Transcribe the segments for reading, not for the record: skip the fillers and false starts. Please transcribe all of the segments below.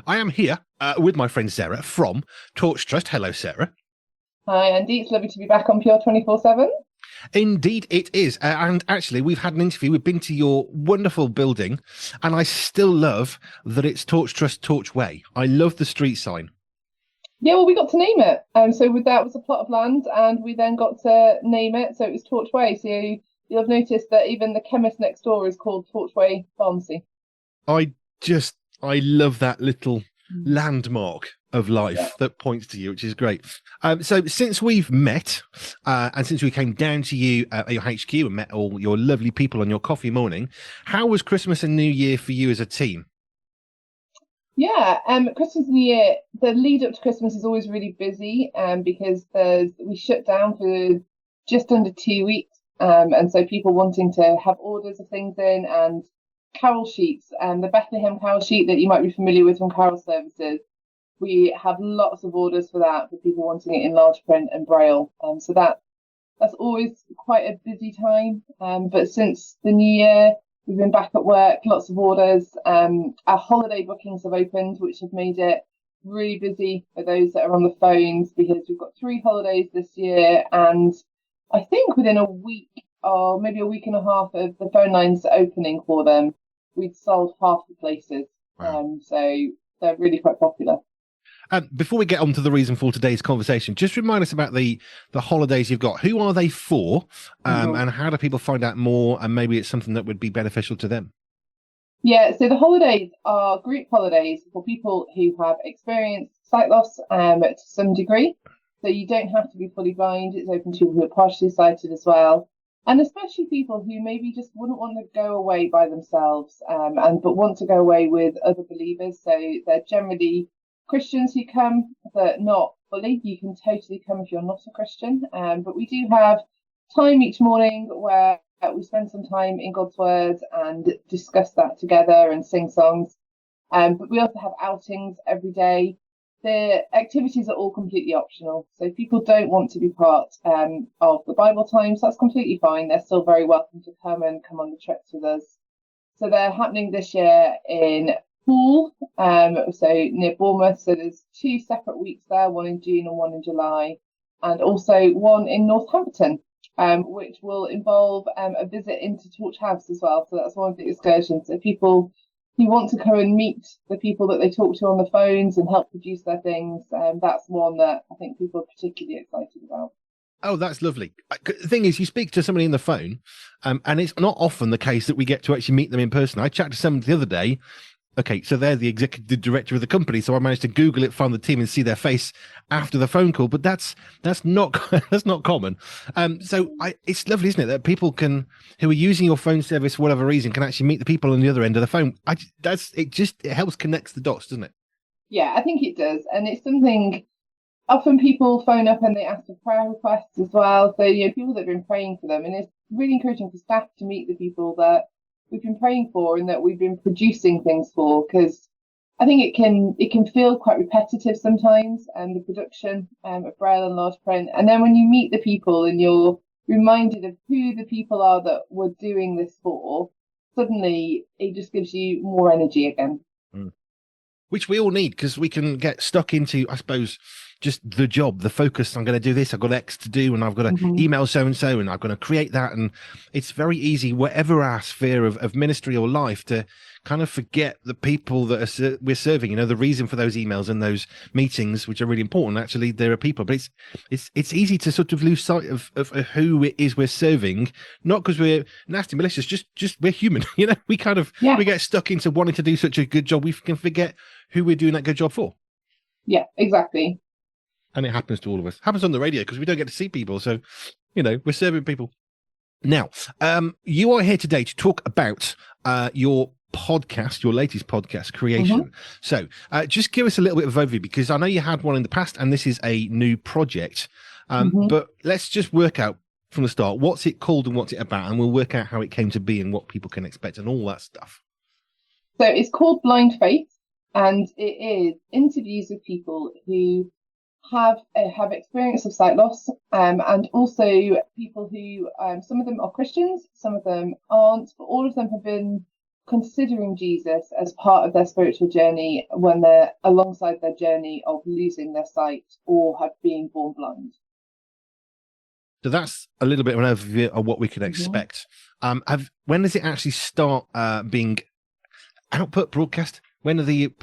I am here with my friend Sarah from Torch Trust. Hello, Sarah. Hi, Andy. It's lovely to be back on Pure 24/7. Indeed, it is. And actually, we've had an interview. We've been to your wonderful building, and I still love that it's Torch Trust Torch Way. I love the street sign. Yeah, well, we got to name it. So with that was a plot of land, and we then got to name it. So it was Torchway. So you'll have noticed that even the chemist next door is called Torchway Pharmacy. I I love that little landmark of life Yeah. that points to you, which is great. So since we've met, and since we came down to you at your HQ and met all your lovely people on your coffee morning, how was Christmas and New Year for you as a team? Yeah, Christmas and New Year, the lead up to Christmas is always really busy, because we shut down for just under 2 weeks, and so people wanting to have orders of things in and carol sheets, and the Bethlehem carol sheet that you might be familiar with from carol services. We have lots of orders for that for people wanting it in large print and braille, so that's always quite a busy time. But since the new year, we've been back at work, lots of orders. Our holiday bookings have opened, which have made it really busy for those that are on the phones, because we've got 3 holidays this year. And I think within a week or maybe a week and a half of the phone lines opening for them, we'd sold half the places. Wow. So they're really quite popular. Before we get on to the reason for today's conversation, just remind us about the holidays you've got. Who are they for, Mhm. and how do people find out more? And maybe it's something that would be beneficial to them. Yeah, so the holidays are group holidays for people who have experienced sight loss, to some degree. So you don't have to be fully blind. It's open to people who are partially sighted as well, and especially people who maybe just wouldn't want to go away by themselves, but want to go away with other believers. So they're generally Christians who come, but not fully. You can totally come if you're not a Christian, but we do have time each morning where we spend some time in God's Word and discuss that together and sing songs. But we also have outings every day. The activities are all completely optional. So if people don't want to be part of the Bible times, that's completely fine. They're still very welcome to come on the trips with us. So they're happening this year in Poole, so near Bournemouth. So there's 2 separate weeks there, one in June and one in July, and also one in Northampton, which will involve a visit into Torch House as well. So that's one of the excursions. So people who want to come and meet the people that they talk to on the phones and help produce their things, that's one that I think people are particularly excited about. Oh, that's lovely. The thing is, you speak to somebody in the phone, and it's not often the case that we get to actually meet them in person. I chatted to somebody the other day. Okay, so they're the executive director of the company, so I managed to Google it, find the team, and see their face after the phone call. But that's not that's not common. It's lovely, isn't it, that people who are using your phone service for whatever reason can actually meet the people on the other end of the phone. It helps connect the dots, doesn't it? Yeah, I think it does, and it's something. Often people phone up and they ask for prayer requests as well. So people that have been praying for them, and it's really encouraging for staff to meet the people that we've been praying for and that we've been producing things for, because I think it can feel quite repetitive sometimes, and the production of braille and large print. And then when you meet the people and you're reminded of who the people are that we're doing this for, suddenly it just gives you more energy again. Mm. Which we all need, because we can get stuck into, I suppose, just the job, the focus. I'm going to do this. I've got X to do, and I've got to Mm-hmm. email so and so, and I'm going to create that. And it's very easy, whatever our sphere of ministry or life, to kind of forget the people that we're serving. The reason for those emails and those meetings, which are really important. Actually, there are people, but it's easy to sort of lose sight of who it is we're serving. Not because we're nasty, malicious, just we're human. We kind of Yeah, we get stuck into wanting to do such a good job, we can forget who we're doing that good job for. yeah, exactly. And it happens to all of us. It happens on the radio because we don't get to see people. So, we're serving people. Now, you are here today to talk about your podcast, your latest podcast creation. Mm-hmm. So just give us a little bit of overview, because I know you had one in the past and this is a new project. Mm-hmm. But let's just work out from the start, what's it called and what's it about? And we'll work out how it came to be and what people can expect and all that stuff. So it's called Blind Faith, and it is interviews with people who have experience of sight loss, and also people who some of them are Christians, some of them aren't, but all of them have been considering Jesus as part of their spiritual journey when they're alongside their journey of losing their sight or have been born blind. So that's a little bit of an overview of what we can expect. When does it actually start being output broadcast? When are the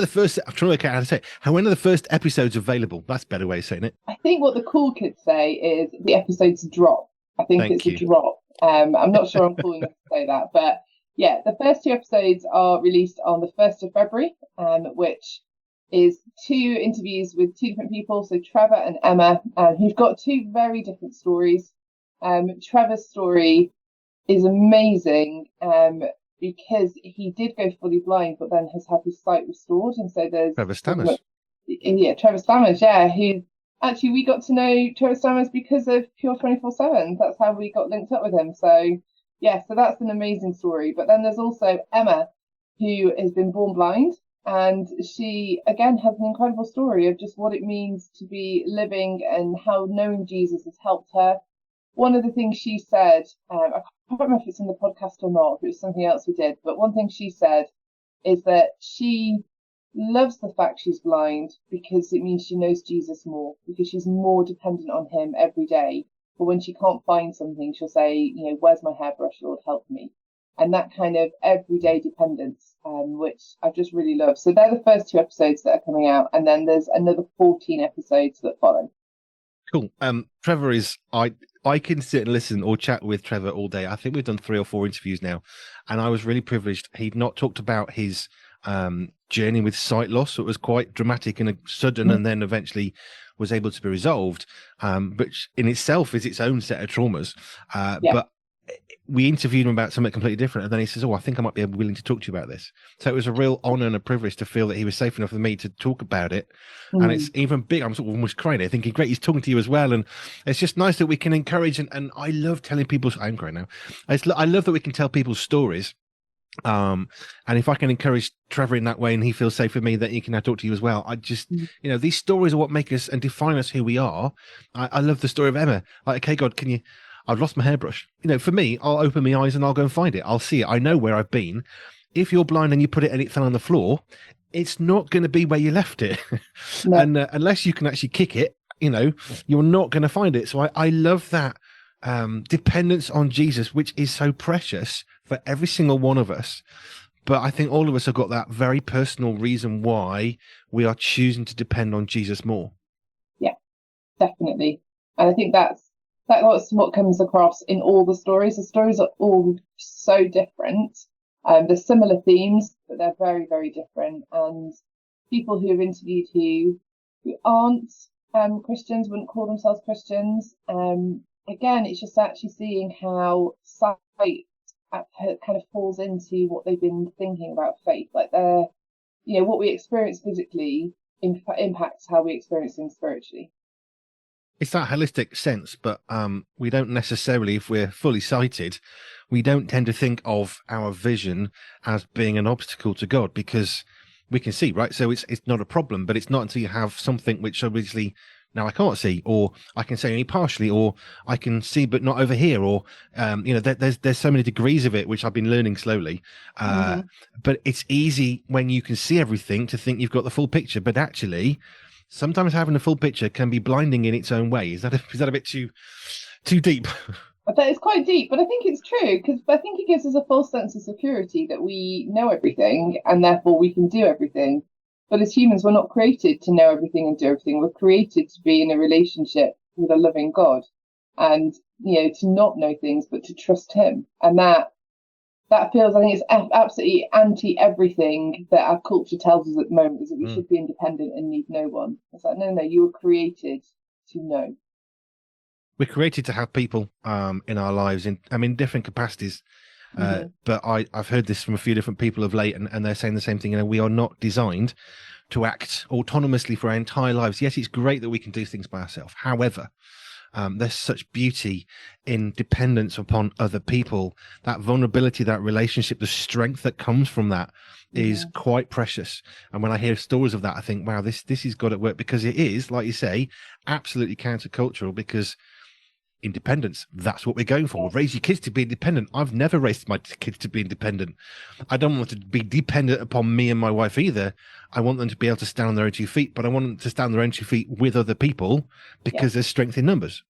first? I'm trying to work out how to say it. When are the first episodes available? That's a better way of saying it. I think what the cool kids say is the episodes drop. I think it's a drop. I'm not sure I'm cool enough to say that, but yeah, the first 2 episodes are released on the 1st of February, which is 2 interviews with 2 different people. So Trevor and Emma, who've got 2 very different stories. Trevor's story is amazing because he did go fully blind, but then has had his sight restored. And so there's Trevor Stammers. Yeah, Trevor Stammers, yeah, who actually we got to know Trevor Stammers because of Pure 24/7. That's how we got linked up with him. So yeah, so that's an amazing story. But then there's also Emma, who has been born blind, and she again has an incredible story of just what it means to be living and how knowing Jesus has helped her. One of the things she said, I can't remember if it's in the podcast or not, if it was something else we did, but one thing she said is that she loves the fact she's blind because it means she knows Jesus more, because she's more dependent on him every day. But when she can't find something, she'll say, where's my hairbrush, Lord, help me. And that kind of everyday dependence, which I just really love. So they're the first 2 episodes that are coming out, and then there's another 14 episodes that follow. Cool. Trevor is I can sit and listen or chat with Trevor all day. I think we've done 3 or 4 interviews now, and I was really privileged. He'd not talked about his journey with sight loss, so it was quite dramatic and sudden, and then eventually was able to be resolved, which in itself is its own set of traumas. But we interviewed him about something completely different, and then he says, I think I might be willing to talk to you about this. So it was a real honor and a privilege to feel that he was safe enough with me to talk about it. And it's even big. I'm sort of almost crying there, thinking, great, he's talking to you as well. And it's just nice that we can encourage, and I love telling people, I'm crying now. I love that we can tell people's stories. And if I can encourage Trevor in that way and he feels safe with me, that he can now talk to you as well. I just, these stories are what make us and define us who we are. I love the story of Emma. Like, okay, God, I've lost my hairbrush. For me, I'll open my eyes and I'll go and find it. I'll see it. I know where I've been. If you're blind and you put it and it fell on the floor, it's not going to be where you left it. No. And unless you can actually kick it, you're not going to find it. So I love that dependence on Jesus, which is so precious for every single one of us. But I think all of us have got that very personal reason why we are choosing to depend on Jesus more. Yeah, definitely. And I think that's what comes across in all the stories. The stories are all so different. There's similar themes, but they're very, very different. And people who have interviewed who aren't Christians, wouldn't call themselves Christians. Again, it's just actually seeing how sight kind of falls into what they've been thinking about faith. Like what we experience physically impacts how we experience things spiritually. It's that holistic sense, but we don't necessarily, if we're fully sighted, we don't tend to think of our vision as being an obstacle to God, because we can see, right? So it's not a problem, but it's not until you have something which obviously now I can't see, or I can see only partially, or I can see but not over here, or there's so many degrees of it which I've been learning slowly. But it's easy when you can see everything to think you've got the full picture, but actually sometimes having a full picture can be blinding in its own way. Is that a bit too deep? I bet it's quite deep, but I think it's true, because I think it gives us a false sense of security that we know everything and therefore we can do everything. But as humans, we're not created to know everything and do everything. We're created to be in a relationship with a loving God, and to not know things but to trust him. And that feels, I think it's absolutely anti everything that our culture tells us at the moment, is that we should be independent and need no one. It's like, no, you were created to know. We're created to have people in our lives in different capacities. But I've heard this from a few different people of late, and they're saying the same thing. We are not designed to act autonomously for our entire lives. Yes, it's great that we can do things by ourselves. However, there's such beauty in dependence upon other people. That vulnerability, that relationship, the strength that comes from that is quite precious. And when I hear stories of that, I think, wow, this is God at work, because it is, like you say, absolutely countercultural, because independence. That's what we're going for. Raise your kids to be independent. I've never raised my kids to be independent. I don't want them to be dependent upon me and my wife either. I want them to be able to stand on their own 2 feet, but I want them to stand on their own 2 feet with other people because there's strength in numbers.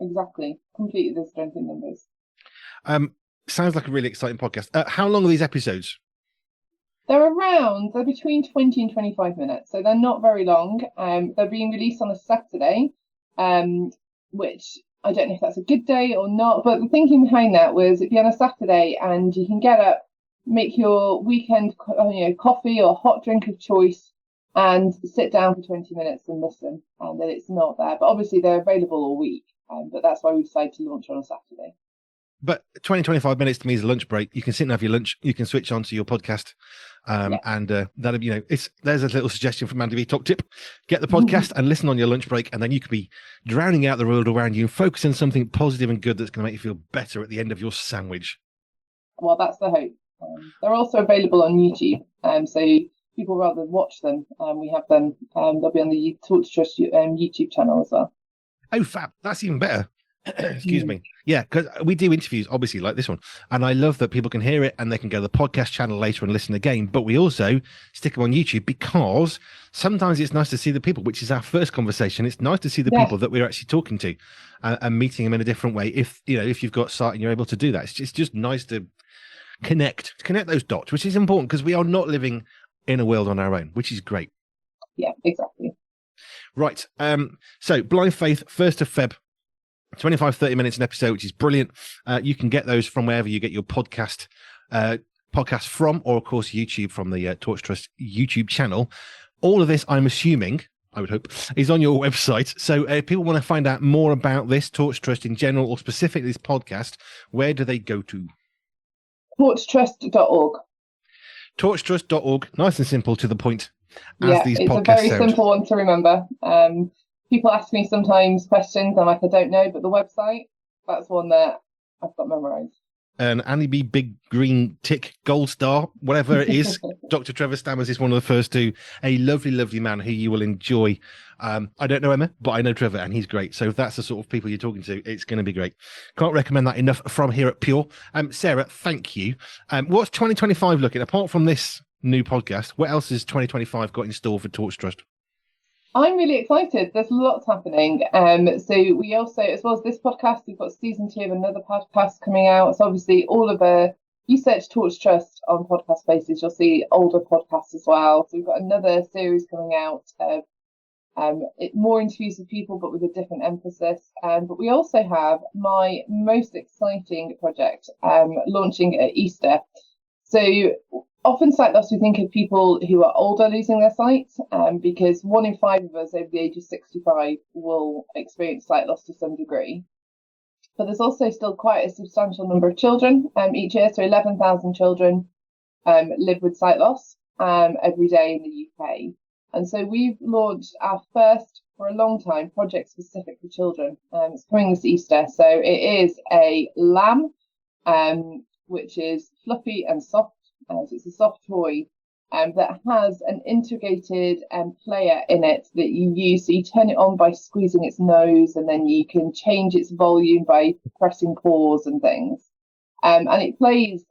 Exactly. Completely, there's strength in numbers. Sounds like a really exciting podcast. How long are these episodes? They're between 20 and 25 minutes, so they're not very long. They're being released on a Saturday, which I don't know if that's a good day or not, but the thinking behind that was it'd be on a Saturday and you can get up, make your weekend coffee or hot drink of choice and sit down for 20 minutes and listen, and then it's not there. But obviously they're available all week, but that's why we decided to launch on a Saturday. But 20, 25 minutes to me is a lunch break. You can sit and have your lunch. You can switch on to your podcast. And that'll be, there's a little suggestion from Andy B. Top tip. Get the podcast and listen on your lunch break. And then you could be drowning out the world around you and focus on something positive and good that's going to make you feel better at the end of your sandwich. Well, that's the hope. They're also available on YouTube. So people rather watch them. We have them. They'll be on the Torch Trust YouTube channel as well. Oh, fab. That's even better. Excuse me. Yeah, because we do interviews, obviously, like this one. And I love that people can hear it and they can go to the podcast channel later and listen again. But we also stick them on YouTube because sometimes it's nice to see the people, which is our first conversation. It's nice to see the people that we're actually talking to and meeting them in a different way. If you've got sight and you're able to do that, it's just nice to connect those dots, which is important because we are not living in a world on our own, which is great. Yeah, exactly. Right. So Blind Faith, 1st of Feb. 25, 30 minutes an episode, which is brilliant. You can get those from wherever you get your podcast from, or of course YouTube from the Torch Trust YouTube channel. All of this, I'm assuming, I would hope, is on your website. So if people want to find out more about this Torch Trust in general, or specifically this podcast, where do they go to? Torchtrust.org. Torchtrust.org. Nice and simple, to the point. It's a very simple one to remember. People ask me sometimes questions. I'm like, I don't know, but the website, that's one that I've got memorized. And Annie B. Big Green Tick Gold Star, whatever it is. Dr. Trevor Stammers is one of the first two. A lovely, lovely man who you will enjoy. I don't know Emma, but I know Trevor, and he's great. So if that's the sort of people you're talking to, it's going to be great. Can't recommend that enough from here at Pure. Sarah, thank you. What's 2025 looking? Apart from this new podcast, what else has 2025 got in store for Torch Trust? I'm really excited. There's lots happening. So we also, as well as this podcast, we've got season 2 of another podcast coming out. So obviously you search Torch Trust on podcast spaces, you'll see older podcasts as well. So we've got another series coming out of more interviews with people, but with a different emphasis. But we also have my most exciting project launching at Easter. So often sight loss, we think of people who are older losing their sight, because 1 in 5 of us over the age of 65 will experience sight loss to some degree. But there's also still quite a substantial number of children each year. So 11,000 children live with sight loss every day in the UK. And so we've launched our first, for a long time, project specific for children. It's coming this Easter. So it is a lamb, which is fluffy and soft. So it's a soft toy that has an integrated player in it that you use. So you turn it on by squeezing its nose, and then you can change its volume by pressing pause and things. And it plays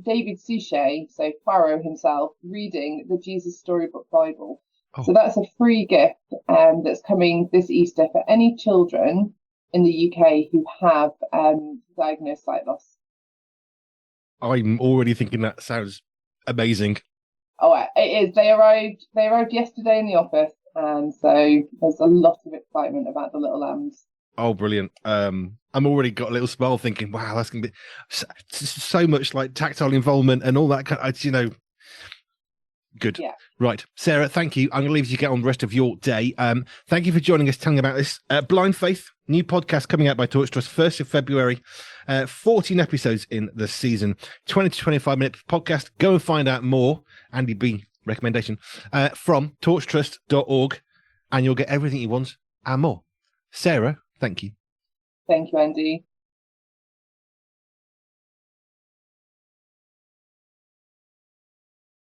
David Suchet, so Pharaoh himself, reading the Jesus Storybook Bible. Oh. So that's a free gift that's coming this Easter for any children in the UK who have diagnosed sight loss. I'm already thinking that sounds amazing. Oh, it is. They arrived yesterday in the office, and so there's a lot of excitement about the little lambs. Oh, brilliant. I'm already got a little smile thinking, wow, that's going to be so much like tactile involvement and all that kind of, good. Yeah. Right. Sarah, thank you. I'm going to leave you to get on the rest of your day. Thank you for joining us, telling about this. Blind Faith, new podcast coming out by Torch Trust, 1st of February. 14 episodes in the season, 20 to 25 minute podcast. Go and find out more. Andy B recommendation from torchtrust.org, and you'll get everything you want and more. Sarah, thank you. Thank you, Andy.